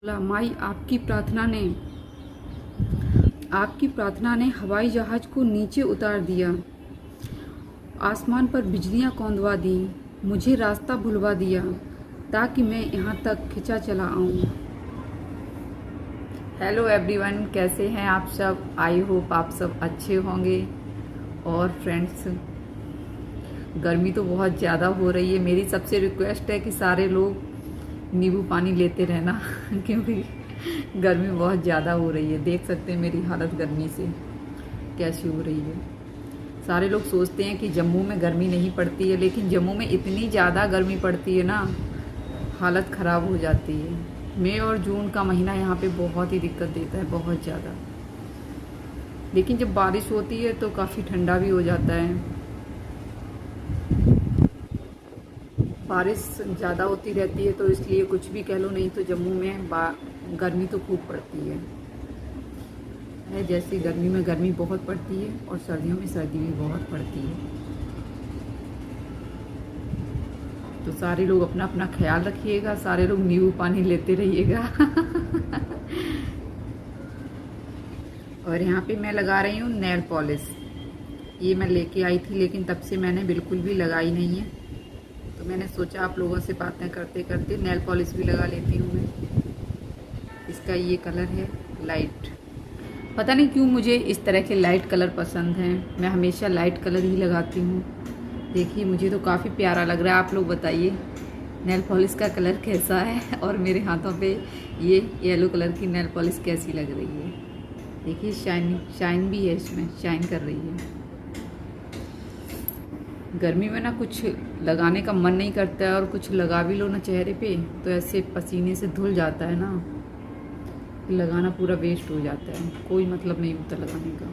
बोला, माई आपकी प्रार्थना ने हवाई जहाज को नीचे उतार दिया, आसमान पर बिजलियां कौंधवा दी, मुझे रास्ता भुलवा दिया ताकि मैं यहाँ तक खिंचा चला आऊँ। हेलो एवरीवन, कैसे हैं आप सब? आई होप आप सब अच्छे होंगे। और फ्रेंड्स, गर्मी तो बहुत ज़्यादा हो रही है। मेरी सबसे रिक्वेस्ट है कि सारे लोग नींबू पानी लेते रहना क्योंकि गर्मी बहुत ज़्यादा हो रही है। देख सकते हैं मेरी हालत गर्मी से कैसी हो रही है। सारे लोग सोचते हैं कि जम्मू में गर्मी नहीं पड़ती है, लेकिन जम्मू में इतनी ज़्यादा गर्मी पड़ती है ना, हालत ख़राब हो जाती है। मई और जून का महीना यहाँ पे बहुत ही दिक्कत देता है, बहुत ज़्यादा। लेकिन जब बारिश होती है तो काफ़ी ठंडा भी हो जाता है। बारिश ज़्यादा होती रहती है तो इसलिए कुछ भी कह लो, नहीं तो जम्मू में गर्मी तो खूब पड़ती है। जैसे गर्मी में गर्मी बहुत पड़ती है और सर्दियों में सर्दी भी बहुत पड़ती है। तो सारे लोग अपना अपना ख्याल रखिएगा, सारे लोग नींबू पानी लेते रहिएगा और यहाँ पे मैं लगा रही हूँ नेल पॉलिश। ये मैं लेके आई थी, लेकिन तब से मैंने बिल्कुल भी लगाई नहीं है। तो मैंने सोचा आप लोगों से बातें करते करते नेल पॉलिश भी लगा लेती हूँ मैं। इसका ये कलर है लाइट। पता नहीं क्यों मुझे इस तरह के लाइट कलर पसंद हैं। मैं हमेशा लाइट कलर ही लगाती हूँ। देखिए, मुझे तो काफ़ी प्यारा लग रहा है। आप लोग बताइए नेल पॉलिश का कलर कैसा है और मेरे हाथों पे ये येलो कलर की नेल पॉलिश कैसी लग रही है। देखिए, शाइन भी है, इसमें शाइन कर रही है। गर्मी में ना कुछ लगाने का मन नहीं करता है, और कुछ लगा भी लो ना चेहरे पे तो ऐसे पसीने से धुल जाता है ना, लगाना पूरा वेस्ट हो जाता है। कोई मतलब नहीं होता लगाने का।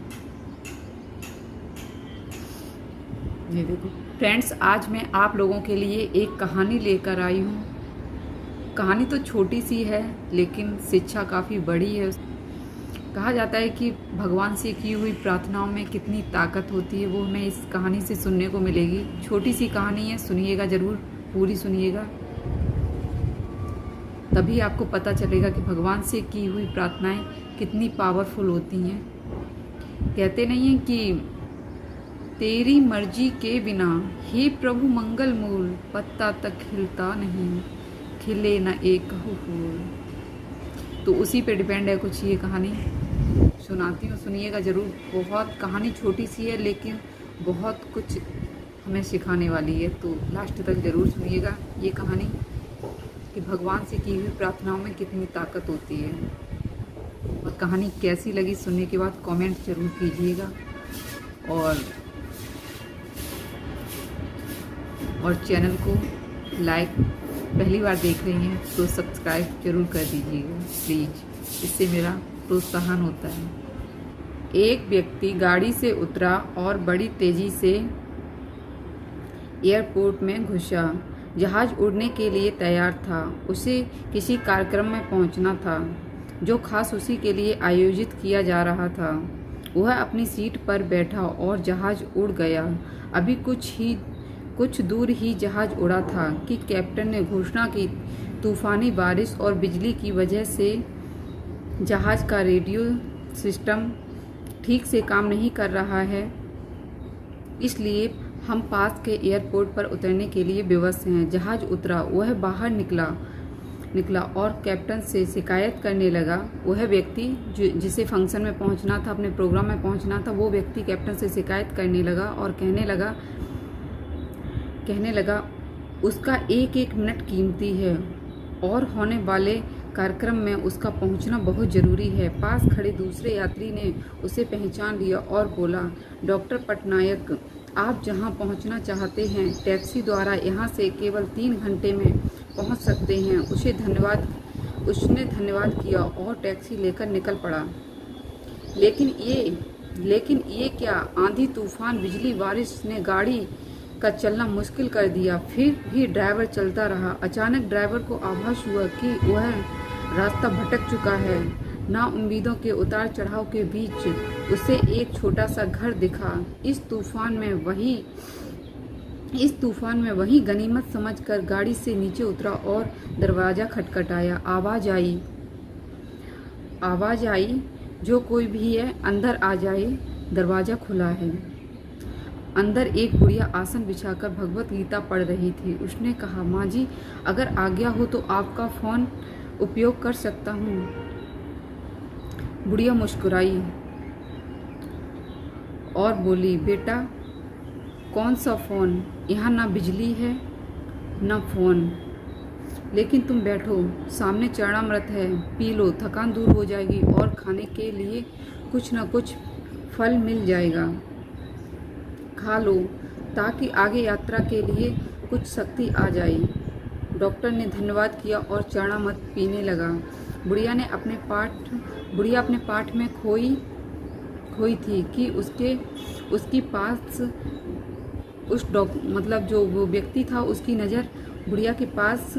ये देखो फ्रेंड्स, आज मैं आप लोगों के लिए एक कहानी लेकर आई हूँ। कहानी तो छोटी सी है, लेकिन शिक्षा काफ़ी बड़ी है। कहा जाता है कि भगवान से की हुई प्रार्थनाओं में कितनी ताकत होती है, वो हमें इस कहानी से सुनने को मिलेगी। छोटी सी कहानी है, सुनिएगा ज़रूर, पूरी सुनिएगा, तभी आपको पता चलेगा कि भगवान से की हुई प्रार्थनाएं कितनी पावरफुल होती हैं। कहते नहीं हैं कि तेरी मर्जी के बिना हे प्रभु मंगल मूल, पत्ता तक हिलता नहीं, खिले न एक फूल। तो उसी पे डिपेंड है कुछ ये कहानी। सुनाती हूँ, सुनिएगा ज़रूर। बहुत कहानी छोटी सी है, लेकिन बहुत कुछ हमें सिखाने वाली है। तो लास्ट तक ज़रूर सुनिएगा ये कहानी कि भगवान से की हुई प्रार्थनाओं में कितनी ताकत होती है। और कहानी कैसी लगी सुनने के बाद कमेंट ज़रूर कीजिएगा। और चैनल को लाइक, पहली बार देख रही हैं तो सब्सक्राइब जरूर कर दीजिएगा प्लीज़, इससे मेरा प्रोत्साहन होता है। एक व्यक्ति गाड़ी से उतरा और बड़ी तेज़ी से एयरपोर्ट में घुसा। जहाज़ उड़ने के लिए तैयार था। उसे किसी कार्यक्रम में पहुंचना था जो खास उसी के लिए आयोजित किया जा रहा था। वह अपनी सीट पर बैठा और जहाज़ उड़ गया। अभी कुछ दूर ही जहाज़ उड़ा था कि कैप्टन ने घोषणा की, तूफानी बारिश और बिजली की वजह से जहाज़ का रेडियो सिस्टम ठीक से काम नहीं कर रहा है, इसलिए हम पास के एयरपोर्ट पर उतरने के लिए विवश हैं। जहाज़ उतरा, वह बाहर निकला और कैप्टन से शिकायत करने लगा। वह व्यक्ति जिसे फंक्शन में पहुंचना था, अपने प्रोग्राम में पहुंचना था, वो व्यक्ति कैप्टन से शिकायत करने लगा और कहने लगा उसका एक एक मिनट कीमती है और होने वाले कार्यक्रम में उसका पहुंचना बहुत ज़रूरी है। पास खड़े दूसरे यात्री ने उसे पहचान लिया और बोला, डॉक्टर पटनायक, आप जहां पहुंचना चाहते हैं टैक्सी द्वारा यहां से केवल 3 घंटे में पहुंच सकते हैं। उसने धन्यवाद किया और टैक्सी लेकर निकल पड़ा। लेकिन ये क्या, आंधी तूफान बिजली बारिश ने गाड़ी का चलना मुश्किल कर दिया। फिर भी ड्राइवर चलता रहा। अचानक ड्राइवर को आभास हुआ कि वह रास्ता भटक चुका है। ना उम्मीदों के उतार चढ़ाव के बीच उसे एक छोटा सा घर दिखा। इस तूफान में वही गनीमत समझकर गाड़ी से नीचे उतरा और दरवाज़ा खटखटाया। आवाज़ आई, आवाज़ आई, जो कोई भी है अंदर आ जाए, दरवाज़ा खुला है। अंदर एक बुढ़िया आसन बिछाकर भगवत गीता पढ़ रही थी। उसने कहा, माँ जी, अगर आज्ञा हो तो आपका फ़ोन उपयोग कर सकता हूँ। बुढ़िया मुस्कुराई और बोली, बेटा कौन सा फ़ोन, यहाँ ना बिजली है ना फ़ोन। लेकिन तुम बैठो, सामने चरणामृत है, पी लो, थकान दूर हो जाएगी और खाने के लिए कुछ न कुछ फल मिल जाएगा, खा लो ताकि आगे यात्रा के लिए कुछ शक्ति आ जाए। डॉक्टर ने धन्यवाद किया और चरणामृत पीने लगा। बुढ़िया अपने पाठ में खोई थी कि उसके पास जो वो व्यक्ति था, उसकी नज़र बुढ़िया के पास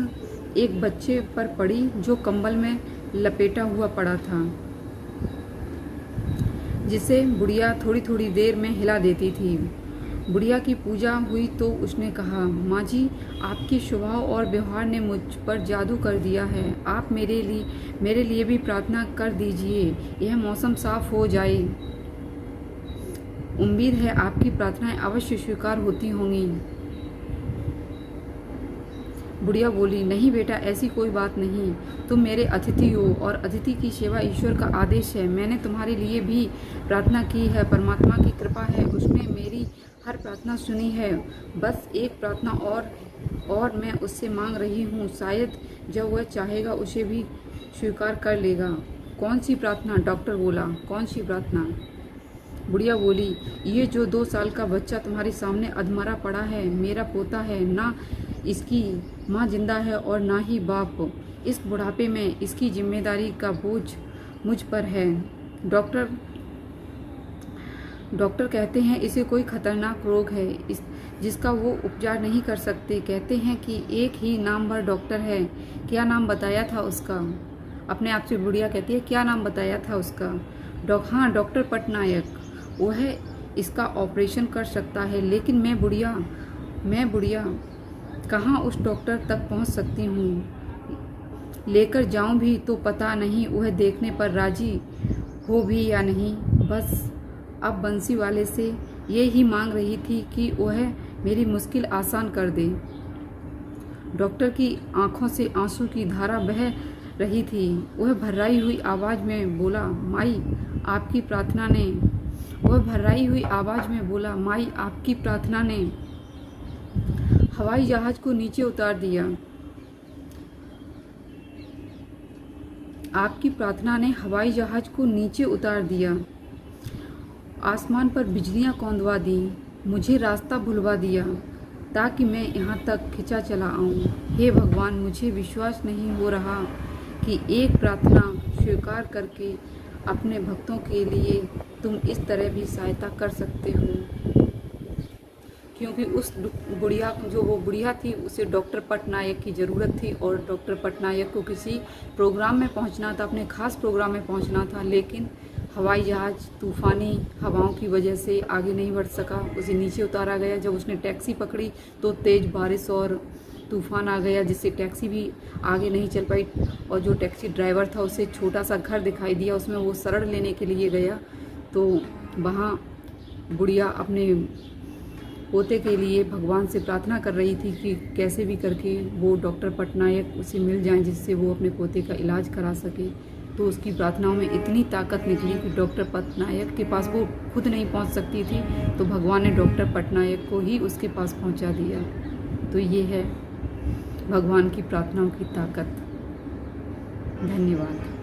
एक बच्चे पर पड़ी जो कंबल में लपेटा हुआ पड़ा था, जिसे बुढ़िया थोड़ी थोड़ी देर में हिला देती थी। बुढ़िया की पूजा हुई तो उसने कहा, माँ जी, आपके स्वभाव और व्यवहार ने मुझ पर जादू कर दिया है। आप मेरे लिए भी प्रार्थना कर दीजिए, यह मौसम साफ हो जाए। उम्मीद है आपकी प्रार्थनाएं अवश्य स्वीकार होती होंगी। बुढ़िया बोली, नहीं बेटा, ऐसी कोई बात नहीं। तुम मेरे अतिथि हो और अतिथि की सेवा ईश्वर का आदेश है। मैंने तुम्हारे लिए भी प्रार्थना की है। परमात्मा की कृपा है, उसने मेरी हर प्रार्थना सुनी है। बस एक प्रार्थना और मैं उससे मांग रही हूँ। शायद जब वह चाहेगा उसे भी स्वीकार कर लेगा। कौन सी प्रार्थना? डॉक्टर बोला। कौन सी प्रार्थना? बुढ़िया बोली, ये जो 2 साल का बच्चा तुम्हारे सामने अधमरा पड़ा है, मेरा पोता है। ना इसकी माँ जिंदा है और ना ही बाप। इस बुढ़ापे में इसकी जिम्मेदारी का बोझ मुझ पर है। डॉक्टर कहते हैं इसे कोई खतरनाक रोग है जिसका वो उपचार नहीं कर सकते। कहते हैं कि एक ही नाम भर डॉक्टर है। क्या नाम बताया था उसका? अपने आप से बुढ़िया कहती है, क्या नाम बताया था उसका? हाँ, डॉक्टर पटनायक। वह इसका ऑपरेशन कर सकता है। लेकिन मैं बुढ़िया कहाँ उस डॉक्टर तक पहुँच सकती हूँ? लेकर जाऊँ भी तो पता नहीं वह देखने पर राजी हो भी या नहीं। बस अब बंसी वाले से ये ही मांग रही थी कि वह मेरी मुश्किल आसान कर दे। डॉक्टर की आंखों से आंसू की धारा बह रही थी। वह भर्राई हुई आवाज़ में बोला, माई आपकी प्रार्थना ने हवाई जहाज को नीचे उतार दिया। आपकी प्रार्थना ने हवाई जहाज को नीचे उतार दिया, आसमान पर बिजलियां कौंधवा दी, मुझे रास्ता भुलवा दिया ताकि मैं यहाँ तक खिंचा चला आऊँ। हे भगवान, मुझे विश्वास नहीं हो रहा कि एक प्रार्थना स्वीकार करके अपने भक्तों के लिए तुम इस तरह भी सहायता कर सकते हो। क्योंकि उस बुढ़िया जो वो बुढ़िया थी, उसे डॉक्टर पटनायक की ज़रूरत थी और डॉक्टर पटनायक को किसी प्रोग्राम में पहुंचना था, अपने खास प्रोग्राम में पहुंचना था। लेकिन हवाई जहाज़ तूफ़ानी हवाओं की वजह से आगे नहीं बढ़ सका, उसे नीचे उतारा गया। जब उसने टैक्सी पकड़ी तो तेज़ बारिश और तूफ़ान आ गया, जिससे टैक्सी भी आगे नहीं चल पाई। और जो टैक्सी ड्राइवर था उसे छोटा सा घर दिखाई दिया, उसमें वो शरण लेने के लिए गया। तो वहाँ बुढ़िया अपने पोते के लिए भगवान से प्रार्थना कर रही थी कि कैसे भी करके वो डॉक्टर पटनायक उसे मिल जाएं, जिससे वो अपने पोते का इलाज करा सके। तो उसकी प्रार्थनाओं में इतनी ताकत निकली कि डॉक्टर पटनायक के पास वो खुद नहीं पहुंच सकती थी, तो भगवान ने डॉक्टर पटनायक को ही उसके पास पहुंचा दिया। तो ये है भगवान की प्रार्थनाओं की ताकत। धन्यवाद।